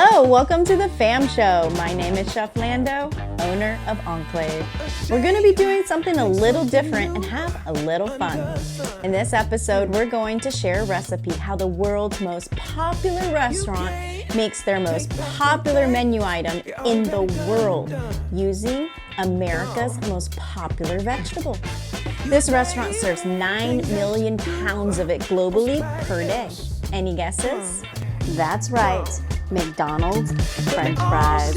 Hello, welcome to the Fam Show. My name is Chef Lando, owner of Enclave. We're going to be doing something a little different and have a little fun. In this episode, we're going to share a recipe how the world's most popular restaurant makes their most popular menu item in the world using America's most popular vegetable. This restaurant serves 9 million pounds of it globally per day. Any guesses? That's right, McDonald's French fries.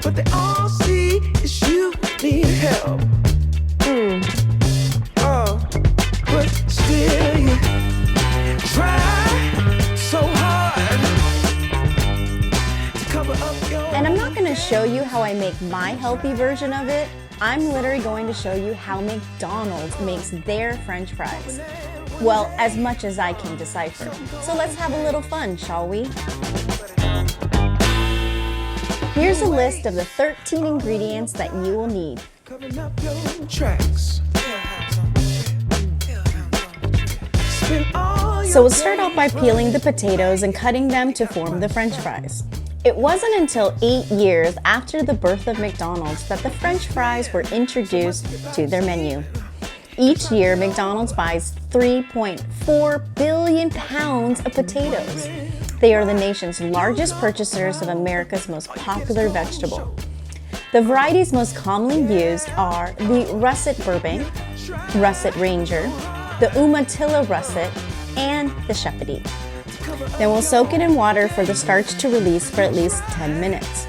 But they all see is you need help. But still you try so hard to cover up your. And I'm not going to show you how I make my healthy version of it. I'm literally going to show you how McDonald's makes their French fries. Well, as much as I can decipher. So let's have a little fun, shall we? Here's a list of the 13 ingredients that you will need. Covering up your tracks. So we'll start off by peeling the potatoes and cutting them to form the French fries. It wasn't until 8 years after the birth of McDonald's that the French fries were introduced to their menu. Each year, McDonald's buys 3.4 billion pounds of potatoes. They are the nation's largest purchasers of America's most popular vegetable. The varieties most commonly used are the Russet Burbank, Russet Ranger, the Umatilla Russet, and the Shepherdie. Then we'll soak it in water for the starch to release for at least 10 minutes.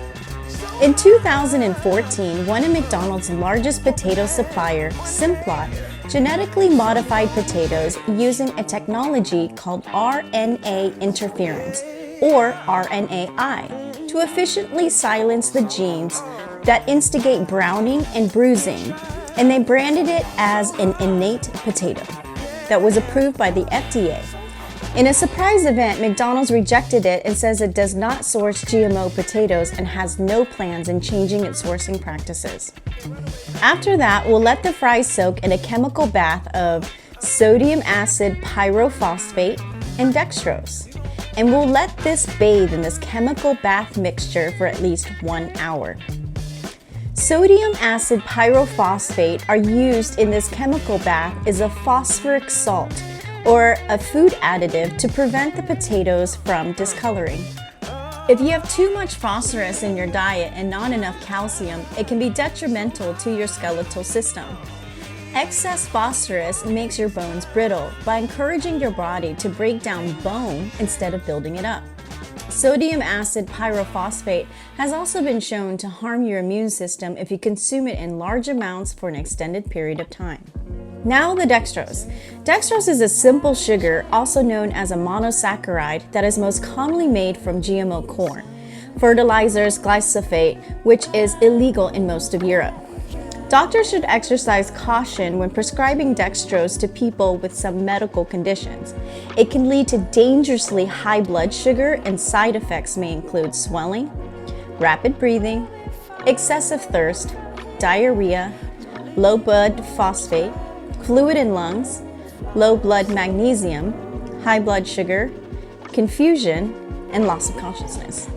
In 2014, one of McDonald's largest potato supplier, Simplot, genetically modified potatoes using a technology called RNA interference, or RNAi, to efficiently silence the genes that instigate browning and bruising, and they branded it as an innate potato that was approved by the FDA. In a surprise event, McDonald's rejected it and says it does not source GMO potatoes and has no plans in changing its sourcing practices. After that, we'll let the fries soak in a chemical bath of sodium acid pyrophosphate and dextrose. And we'll let this bathe in this chemical bath mixture for at least 1 hour. Sodium acid pyrophosphate are used in this chemical bath as a phosphoric salt or a food additive to prevent the potatoes from discoloring. If you have too much phosphorus in your diet and not enough calcium, it can be detrimental to your skeletal system. Excess phosphorus makes your bones brittle by encouraging your body to break down bone instead of building it up. Sodium acid pyrophosphate has also been shown to harm your immune system if you consume it in large amounts for an extended period of time. Now the dextrose. Dextrose is a simple sugar, also known as a monosaccharide, that is most commonly made from GMO corn, fertilizers, glyphosate, which is illegal in most of Europe. Doctors should exercise caution when prescribing dextrose to people with some medical conditions. It can lead to dangerously high blood sugar, and side effects may include swelling, rapid breathing, excessive thirst, diarrhea, low blood phosphate, fluid in lungs, low blood magnesium, high blood sugar, confusion, and loss of consciousness.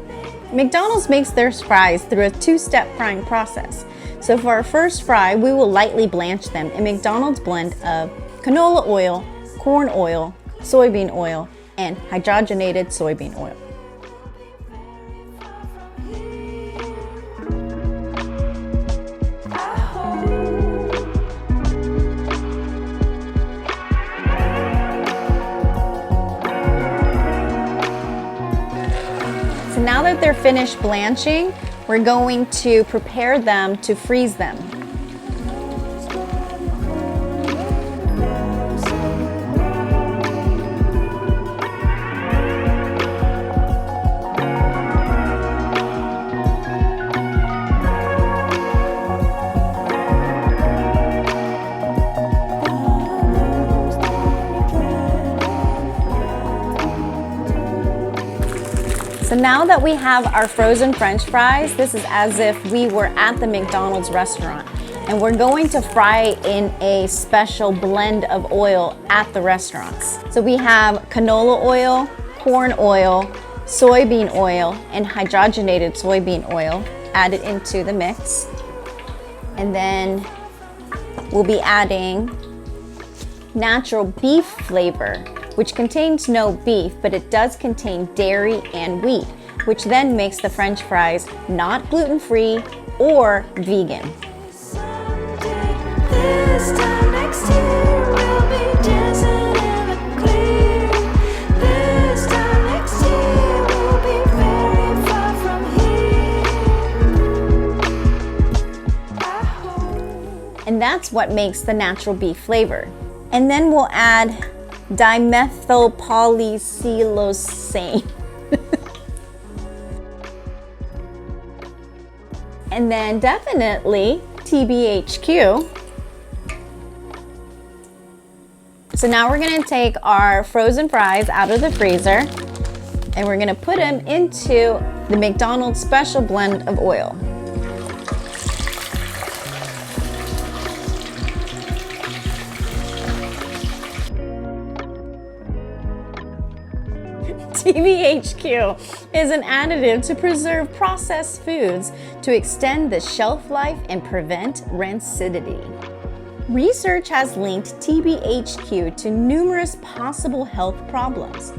McDonald's makes their fries through a 2-step frying process. So for our first fry, we will lightly blanch them in McDonald's blend of canola oil, corn oil, soybean oil, and hydrogenated soybean oil. So now that they're finished blanching, we're going to prepare them to freeze them. So now that we have our frozen French fries, this is as if we were at the McDonald's restaurant. And we're going to fry in a special blend of oil at the restaurants. So we have canola oil, corn oil, soybean oil and hydrogenated soybean oil added into the mix. And then we'll be adding natural beef flavor, which contains no beef, but it does contain dairy and wheat, which then makes the French fries not gluten-free or vegan. This time next year we'll be dancing in the clear. This time next year we'll be very far from here. I hope. And that's what makes the natural beef flavor. And then we'll add dimethylpolysiloxane. And then definitely TBHQ. So now we're gonna take our frozen fries out of the freezer and we're gonna put them into the McDonald's special blend of oil. TBHQ is an additive to preserve processed foods to extend the shelf life and prevent rancidity. Research has linked TBHQ to numerous possible health problems.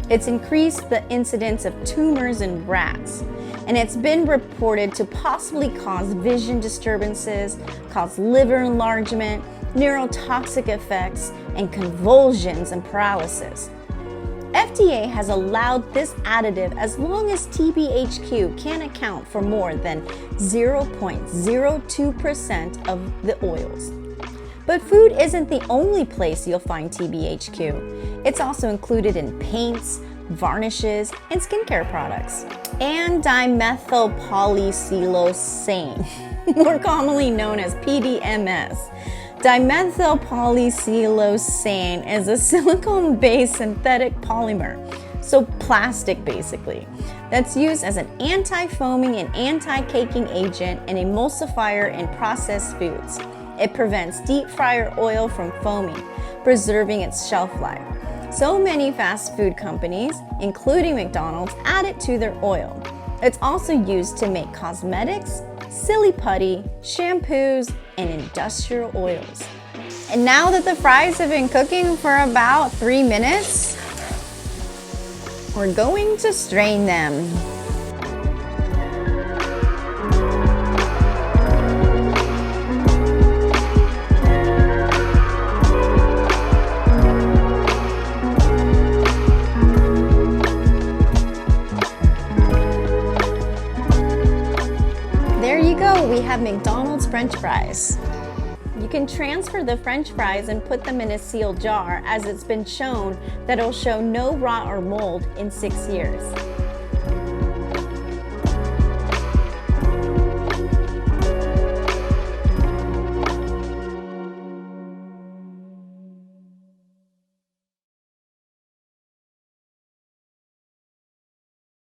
It's increased the incidence of tumors in rats, and it's been reported to possibly cause vision disturbances, cause liver enlargement, neurotoxic effects, and convulsions and paralysis. FDA has allowed this additive as long as TBHQ can account for more than 0.02% of the oils. But food isn't the only place you'll find TBHQ. It's also included in paints, varnishes, and skincare products. And dimethylpolysiloxane, more commonly known as PDMS. Dimethylpolysiloxane is a silicone-based synthetic polymer, so plastic basically, that's used as an anti-foaming and anti-caking agent and emulsifier in processed foods. It prevents deep fryer oil from foaming, preserving its shelf life. So many fast food companies, including McDonald's, add it to their oil. It's also used to make cosmetics, silly putty, shampoos, and industrial oils. And now that the fries have been cooking for about 3 minutes, we're going to strain them. There you go, we have McDonald's French fries. You can transfer the French fries and put them in a sealed jar, as it's been shown that it'll show no rot or mold in 6 years.